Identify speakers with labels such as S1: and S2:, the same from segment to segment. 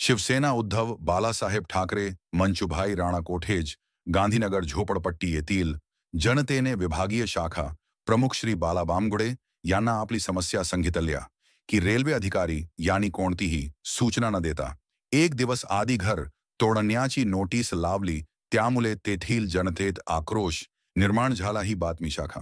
S1: शिवसेना उद्धव बाळासाहेब ठाकरे, मंचुभाई राणा कोठेज, गांधीनगर झोपडपट्टी येथील जनतेने विभागीय शाखा प्रमुख श्री बाला बामगुडे यांना आपली समस्या सांगितल्या की रेल्वे अधिकारी यांनी कोणतीही सूचना न देता एक दिवस आधी घर तोडण्याची नोटीस लावली, त्यामुळे तेथील जनतेत आक्रोश निर्माण झाला। ही बातमी शाखा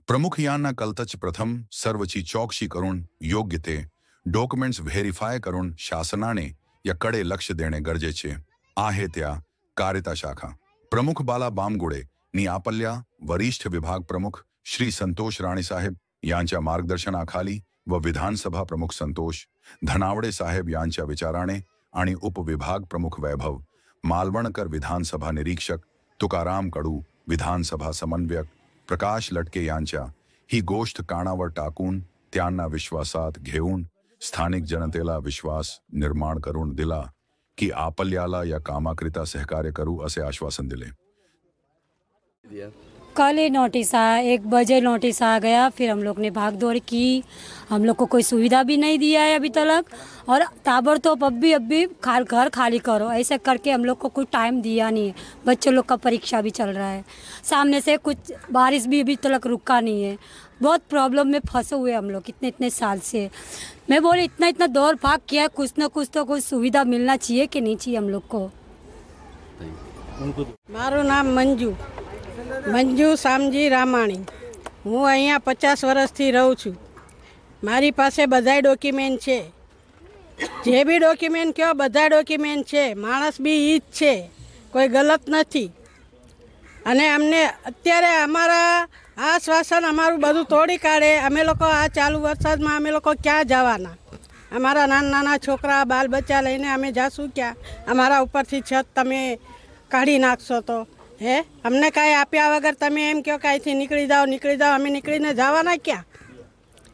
S1: प्रमुख यांना कळताच प्रथम सर्वची चौकशी करून योग्य ते डॉक्युमेंट्स व्हेरीफाय करून शासनाने याकडे लक्ष देणे गरजेचे आहे। त्या कार्यता शाखा प्रमुख बाला बामगुडे नी आपल्या वरिष्ठ विभाग प्रमुख श्री संतोष राणेसाहेब यांच्या मार्गदर्शनाखाली व विधानसभा प्रमुख संतोष धनावडे साहेब यांच्या विचाराने आणि उपविभाग प्रमुख वैभव मालवणकर, विधानसभा निरीक्षक तुकाराम कडू, विधानसभा समन्वयक प्रकाश लटके यांच्या ही गोष्ट कानावर टाकून त्यांना विश्वासात घेऊन स्थानिक जनतेला विश्वास निर्माण करून दिला की आपल्याला या कामाकरिता सहकार्य करू असे आश्वासन दिले।
S2: कल ही नोटिस आया, 1 बजे नोटिस आ गया, फिर हम लोग ने भाग दौड़ की। हम लोग को कोई सुविधा भी नहीं दिया है अभी तक, और ताबड़तोड़ अभी घर खाली करो ऐसे करके हम लोग को कोई टाइम दिया नहीं है। बच्चों लोग का परीक्षा भी चल रहा है, सामने से कुछ बारिश भी अभी तक रुका नहीं है। बहुत प्रॉब्लम में फंसे हुए हम लोग इतने साल से। मैं बोले इतना दौड़ भाग किया, कुछ ना कुछ तो कोई सुविधा मिलना चाहिए कि नहीं चाहिए हम लोग को।
S3: मारू नाम मंजू सामजी रामाणी। हूँ अँ 50 वर्षथी रहूँ छूँ। मारी पासे बधाय डॉक्यूमेंट है, जे भी डॉक्यूमेंट कहो बधा डॉक्यूमेंट है। माणस भी ई ज छे, कोई गलत नहीं। अने अमने अत्यारे अमारा आश्वासन अमारू बधु तोड़ी काढ़े। अमे लोग आ चालू वरसाद में अमे लोग क्या जवाना? अमारा नाना छोकरा बाल बच्चा लईने अमे जाशू क्या? अमारा उपरथी छत तमे काढ़ी नाखशो तो हे अमने कांई आप्या वगर तमे एम कहो कांईथी निकली जाओ अमे निकळीने जवाना क्या?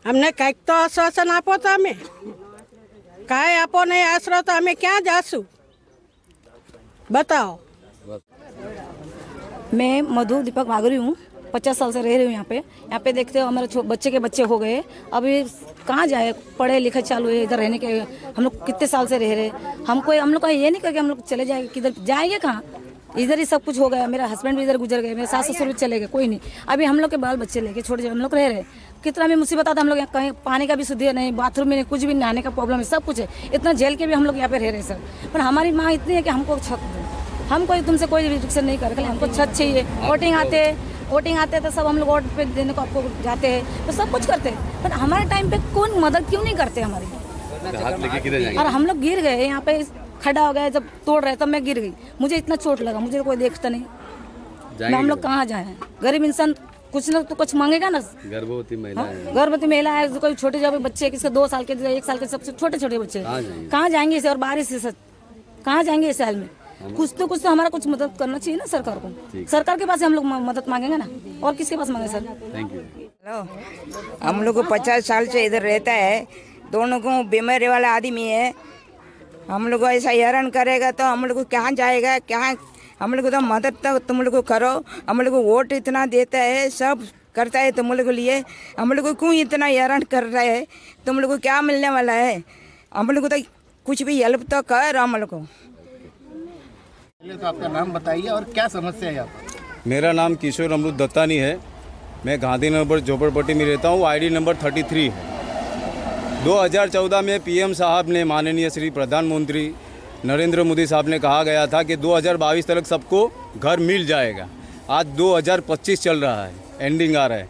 S3: अमने कांईक तो आश्वासन आपो। तो अमे कांई आपो नहीं आसरो तो अमे क्या जाशू? बताओ।
S4: मैं मधु दीपक भागरी हूँ, 50 साल से रह रही हूँ यहाँ पे देखते हो हमारे बच्चे के बच्चे हो गए। अभी कहाँ जाए, पढ़े लिखे चालू है इधर रहने के। हम लोग कितने साल से रह रहे, हम लोग का ये नहीं करके हम लोग चले जाएंगे, किधर जाएंगे कहाँ? इधर ही सब कुछ हो गया। मेरा हस्बैंड भी इधर गुजर गए, मेरे सास ससुर भी चले गए, कोई नहीं। अभी हम लोग के बाल बच्चे लेके छोटे हम लोग रह रहे। कितना भी मुसीबत आता हम लोग यहाँ, कहीं पानी का भी सुविधा नहीं, बाथरूम में नहीं, कुछ भी नहाने का प्रॉब्लम है, सब कुछ है। इतना झेल के भी हम लोग यहाँ पे रह रहे सर। पर हमारी माँ इतनी है कि हमको छत दो, हम कोई तुमसे कोई रिस्ट्रिक्शन नहीं कर, हमको छत चाहिए। वोटिंग आते तो सब हम लोग वोट पे देने को आपको जाते हैं, तो सब कुछ करते हैं। पर हमारे टाइम पे कौन मदद क्यों नहीं करते हमारी? और हम लोग गिर गए यहाँ पे, खड़ा हो गया, जब तोड़ रहे तब मैं गिर गई। मुझे इतना चोट लगा, मुझे कोई देखता नहीं। हम लोग कहाँ जाए? गरीब इंसान कुछ ना तो कुछ मांगेगा ना। गर्भवती महिला है, कोई छोटे जो बच्चे, किसके 2 साल के 1 साल के, सबसे छोटे बच्चे कहाँ जाएंगे इसे? और बारिश से कहाँ जाएंगे इस हाल में? कुछ तो हमारा कुछ मदद करना चाहिए ना सरकार को। सरकार के पास हम लोग मदद मांगेंगे ना, और किसके पास मांगे सर?
S5: Thank you. हम लोग को 50 साल से इधर रहता है, दोनों को बीमारी वाला आदमी है। हम लोग को ऐसा हैरान करेगा तो हम लोग को कहाँ जाएगा? कहाँ हम लोग को तो मदद तो तुम लोग को करो। हम लोग को वोट इतना देता है, सब करता है तुम लोग को लिए। हम लोग को क्यों इतना हैरान कर रहा है? तुम लोग को क्या मिलने वाला है? हम लोग को तो कुछ भी हेल्प तो कर हम लोग को।
S6: तो आपका नाम बताइए और क्या समस्या है यहाँ पर?
S7: मेरा नाम किशोर अमृत दत्तानी है। मैं गांधीनगर झोपड़पट्टी में रहता हूँ। आईडी नंबर 33 है। 2014 में पीएम साहब ने, माननीय श्री प्रधानमंत्री नरेंद्र मोदी साहब ने कहा गया था कि 2022 तक सबको घर मिल जाएगा। आज 2025 चल रहा है, एंडिंग आ रहा है,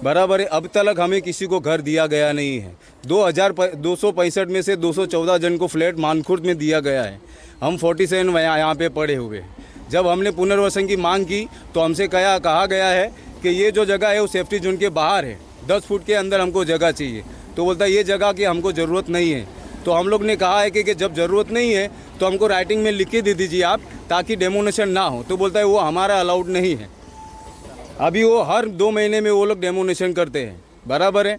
S7: बराबर है। अब तक हमें किसी को घर दिया गया नहीं है। 265 में से 214 जन को फ्लैट मानखुर्द में दिया गया है। हम 47 यहाँ पे पड़े हुए। जब हमने पुनर्वसन की मांग की तो हमसे कहा गया है कि ये जो जगह है वो सेफ्टी जोन के बाहर है, 10 फुट के अंदर हमको जगह चाहिए। तो बोलता है ये जगह की हमको ज़रूरत नहीं है। तो हम लोग ने कहा है कि जब ज़रूरत नहीं है तो हमको राइटिंग में लिख के दे दीजिए आप, ताकि डेमोनेशन ना हो। तो बोलता है वो हमारा अलाउड नहीं है। अभी वो हर 2 महीने में वो लोग डेमोनेशन करते हैं, बराबर है।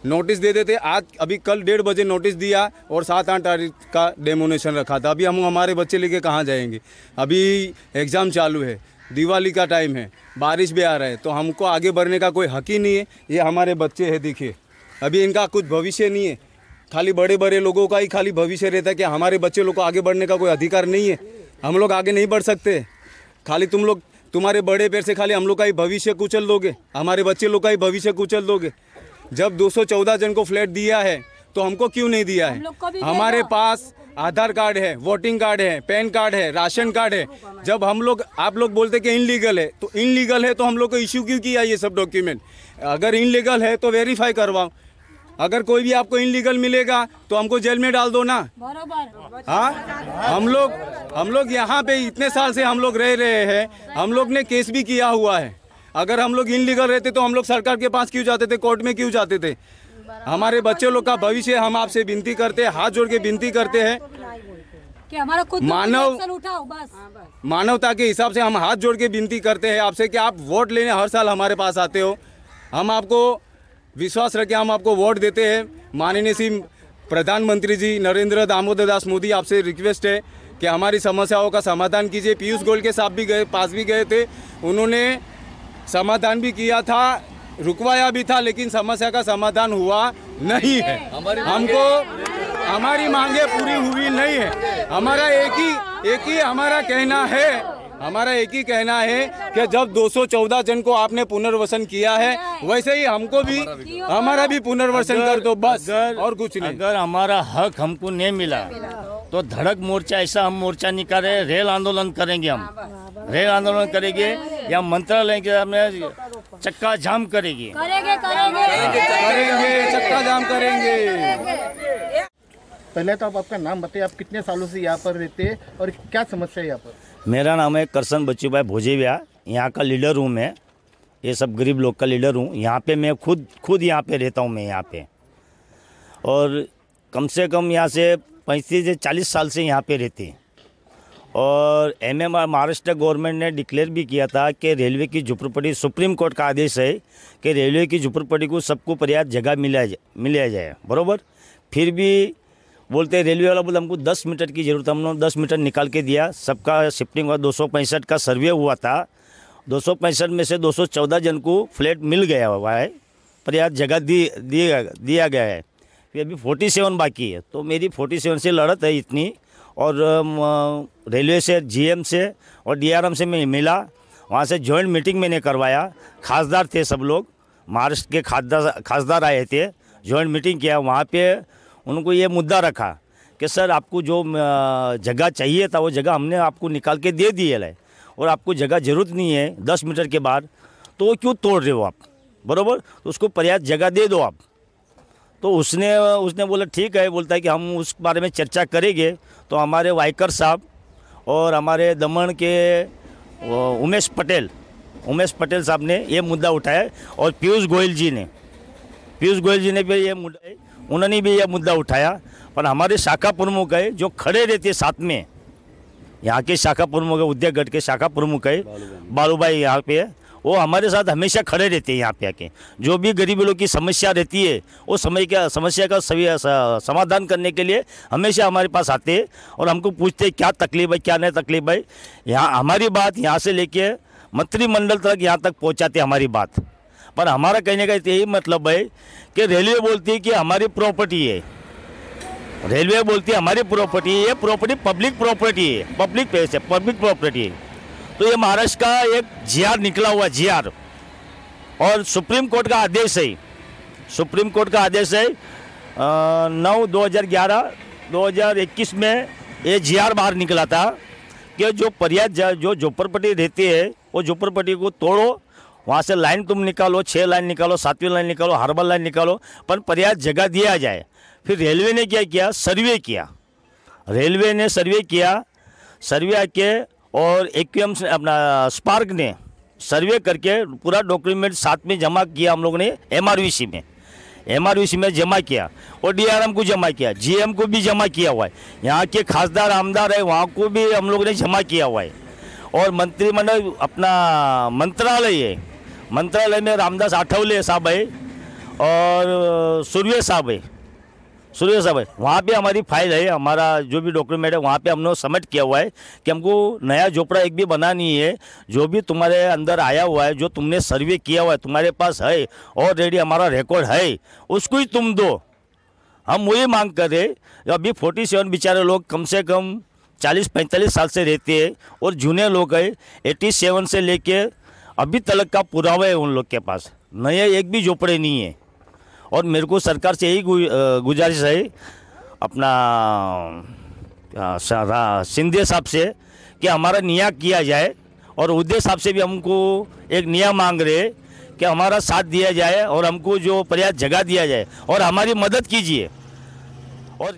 S7: नोटिस दे देते। आज अभी कल 1:30 बजे नोटिस दिया और 7-8 तारीख का डेमोनेशन रखा था। अभी हम हमारे बच्चे लेके कहाँ जाएंगे? अभी एग्ज़ाम चालू है, दिवाली का टाइम है, बारिश भी आ रहा है, तो हमको आगे बढ़ने का कोई हक ही नहीं है। ये हमारे बच्चे हैं, देखिए, अभी इनका कुछ भविष्य नहीं है। खाली बड़े बड़े लोगों का ही खाली भविष्य रहता है कि हमारे बच्चे लोग को आगे बढ़ने का कोई अधिकार नहीं है, हम लोग आगे नहीं बढ़ सकते। खाली तुम लोग तुम्हारे बड़े पैर से खाली हम लोग का ही भविष्य कुचल दोगे, हमारे बच्चे लोग का ही भविष्य कुचल दोगे। जब 214 जन को फ्लैट दिया है तो हमको क्यों नहीं दिया है? हमारे पास आधार कार्ड है, वोटिंग कार्ड है, पैन कार्ड है, राशन कार्ड है। जब हम लोग आप लोग बोलते कि इनलीगल है, तो इनलीगल है तो हम लोग को इश्यू क्यों किया ये सब डॉक्यूमेंट? अगर इनलीगल है तो वेरीफाई करवाओ। अगर कोई भी आपको इनलीगल मिलेगा तो हमको जेल में डाल दो ना। हाँ, हम लोग यहाँ पे इतने साल से हम लोग रह रहे हैं, हम लोग ने केस भी किया हुआ है। अगर हम लोग इनलीगल रहते तो हम लोग सरकार के पास क्यों जाते थे, कोर्ट में क्यों जाते थे? हमारे बच्चे लोग का भविष्य हम आपसे विनती करते हैं, हाथ जोड़ के विनती करते हैं
S2: कि हमारा खुद उठाओ बस।
S7: मानवता के हिसाब से हम हाथ जोड़ के विनती करते हैं आपसे कि आप वोट लेने हर साल हमारे पास आते हो, हम आपको विश्वास रख के हम आपको वोट देते हैं। माननीय श्री प्रधानमंत्री जी नरेंद्र दामोदर दास मोदी, आपसे रिक्वेस्ट है कि हमारी समस्याओं का समाधान कीजिए। पीयूष गोयल के साथ भी पास भी गए थे, उन्होंने समाधान भी किया था, रुकवाया भी था, लेकिन समस्या का समाधान हुआ नहीं है। हमको हमारी मांगे पूरी हुई नहीं है। हमारा एक ही हमारा कहना है कि जब 214 जन को आपने पुनर्वसन किया है, वैसे ही हमको भी हमारा भी पुनर्वसन कर दो बस, और कुछ नहीं।
S8: अगर हमारा हक हमको नहीं मिला तो धड़क मोर्चा, ऐसा हम मोर्चा निकाले, रेल आंदोलन करेंगे। हम रेल आंदोलन करेंगे या मंत्रालय के सामने चक्का जाम करेंगे,
S7: चक्का जाम करेंगे।
S6: पहले तो आप अपना नाम बताइए, आप कितने सालों से यहाँ पर रहते हैं और क्या समस्या है यहाँ पर?
S8: मेरा नाम है करसन बच्चूभाई भोजेविया, यहाँ का लीडर हूँ मैं, ये सब गरीब लोग का लीडर हूँ। यहाँ पे मैं खुद यहाँ पे रहता हूँ मैं यहाँ पे, और कम से कम यहाँ से 35 से 40 साल से यहाँ पे रहते हैं। और MMR महाराष्ट्र गवर्नमेंट ने डिक्लेयर भी किया था कि रेलवे की झुपड़पट्टी, सुप्रीम कोर्ट का आदेश है कि रेलवे की झुपड़पट्टी को सबको पर्याप्त जगह मिलाया जाए, बराबर। फिर भी बोलते रेलवे वाला बोला हमको 10 मीटर की ज़रूरत है, हम लोग 10 मीटर निकाल के दिया। सबका शिफ्टिंग हुआ, 265 का सर्वे हुआ था, 265 में से 214 जन को फ्लैट मिल गया हुआ है, पर्याप्त जगह दिया गया है। फिर अभी 47 बाकी है, तो मेरी 47 से लड़त है इतनी। और रेलवे से, GM से और DRM से मैं मिला, वहाँ से जॉइंट मीटिंग मैंने करवाया। खासदार थे सब लोग, महाराष्ट्र के खासदार आए थे, जॉइंट मीटिंग किया। वहाँ पे उनको ये मुद्दा रखा कि सर आपको जो जगह चाहिए था वो जगह हमने आपको निकाल के दे दी है, और आपको जगह ज़रूरत नहीं है 10 मीटर के बाद, तो वो क्यों तोड़ रहे हो आप, बराबर, तो उसको पर्याप्त जगह दे दो आप। तो उसने बोला ठीक है, बोलता है कि हम उस बारे में चर्चा करेंगे। तो हमारे वाइकर साहब और हमारे दमन के उमेश पटेल साहब ने ये मुद्दा उठाया, और पीयूष गोयल जी ने भी ये मुद्दा, उन्होंने भी यह मुद्दा उठाया। पर हमारे शाखा प्रमुख है जो खड़े रहते साथ में, यहाँ के शाखा प्रमुख है, उद्योग गढ़ के शाखा प्रमुख है बालूभाई यहाँ पे, वो हमारे साथ हमेशा खड़े रहते हैं। यहाँ पे आके जो भी गरीब लोगों की समस्या रहती है, वो समस्या का समाधान करने के लिए हमेशा हमारे पास आते हैं, और हमको पूछते हैं क्या तकलीफ है, क्या नहीं तकलीफ है। यहाँ हमारी बात यहाँ से लेके मंत्रिमंडल तक यहाँ तक पहुँचाते हमारी बात। पर हमारा कहने का यही मतलब है कि रेलवे बोलती है कि हमारी प्रॉपर्टी है, रेलवे बोलती है हमारी प्रॉपर्टी है, ये प्रॉपर्टी पब्लिक प्रॉपर्टी है, पब्लिक प्लेस है, पब्लिक प्रॉपर्टी है। तो ये महाराष्ट्र का एक GR निकला हुआ GR, और सुप्रीम कोर्ट का आदेश है, सुप्रीम कोर्ट का आदेश है 9/2011/2021 में ये GR बाहर निकला था कि जो पर्याप्त जो झोपड़पट्टी रहती है वो झोपड़पट्टी को तोड़ो, वहाँ से लाइन तुम निकालो, 6 लाइन निकालो, 7वीं लाइन निकालो, हार्बर लाइन निकालो, पर पर्याप्त जगह दिया जाए। फिर रेलवे ने क्या किया, सर्वे किया, रेलवे ने सर्वे किया, सर्वे के और एक्यूएम अपना स्पार्क ने सर्वे करके पूरा डॉक्यूमेंट साथ में जमा किया हम लोगों ने MRVC में जमा किया, और DRM को जमा किया, GM को भी जमा किया हुआ है, यहाँ के खासदार आमदार है वहाँ को भी हम लोगों ने जमा किया हुआ है। और मंत्रिमंडल अपना मंत्रालय में रामदास आठवले साहब है और सूर्य साहब है, वहाँ पे हमारी फाइल है, हमारा जो भी डॉक्यूमेंट है वहाँ पे हमने सबमिट किया हुआ है कि हमको नया झोपड़ा एक भी बनानी है। जो भी तुम्हारे अंदर आया हुआ है, जो तुमने सर्वे किया हुआ है, तुम्हारे पास है ऑलरेडी, हमारा रिकॉर्ड है, उसको ही तुम दो। हम वही मांग कर रहे। अभी 47 बेचारे लोग कम से कम 40-45 साल से रहते हैं और जूने लोग हैं 87 से लेके अभी तक का पुरावा है उन लोग के पास। नए एक भी झोपड़े नहीं है। और मेरे को सरकार से यही गुजारिश है अपना सिंधे साहब से कि हमारा न्याय किया जाए। और उदय साहब से भी हमको एक न्याय मांग रहे कि हमारा साथ दिया जाए और हमको जो पर्याप्त जगह दिया जाए और हमारी मदद कीजिए। और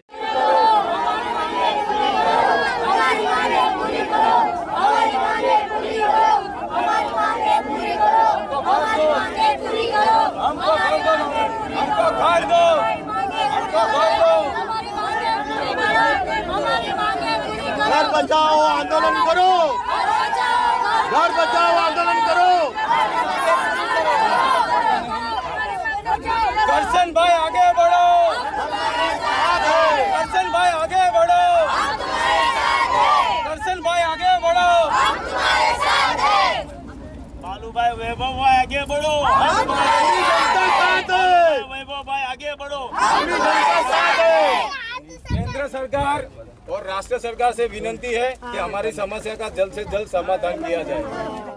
S6: घर बचाओ आंदोलन करो, घर बचाओ आंदोलन करो।
S7: करसन भाई आगे बढ़ो, करसन भाई आगे बढ़ो, करसन भाई आगे बढ़ो, बालू भाई वैभव भाई आगे बढ़ो, वैभव भाई आगे बढ़ो। केंद्र सरकार और राष्ट्र सरकार से विनती है कि हमारी समस्या का जल्द से जल्द समाधान किया जाए।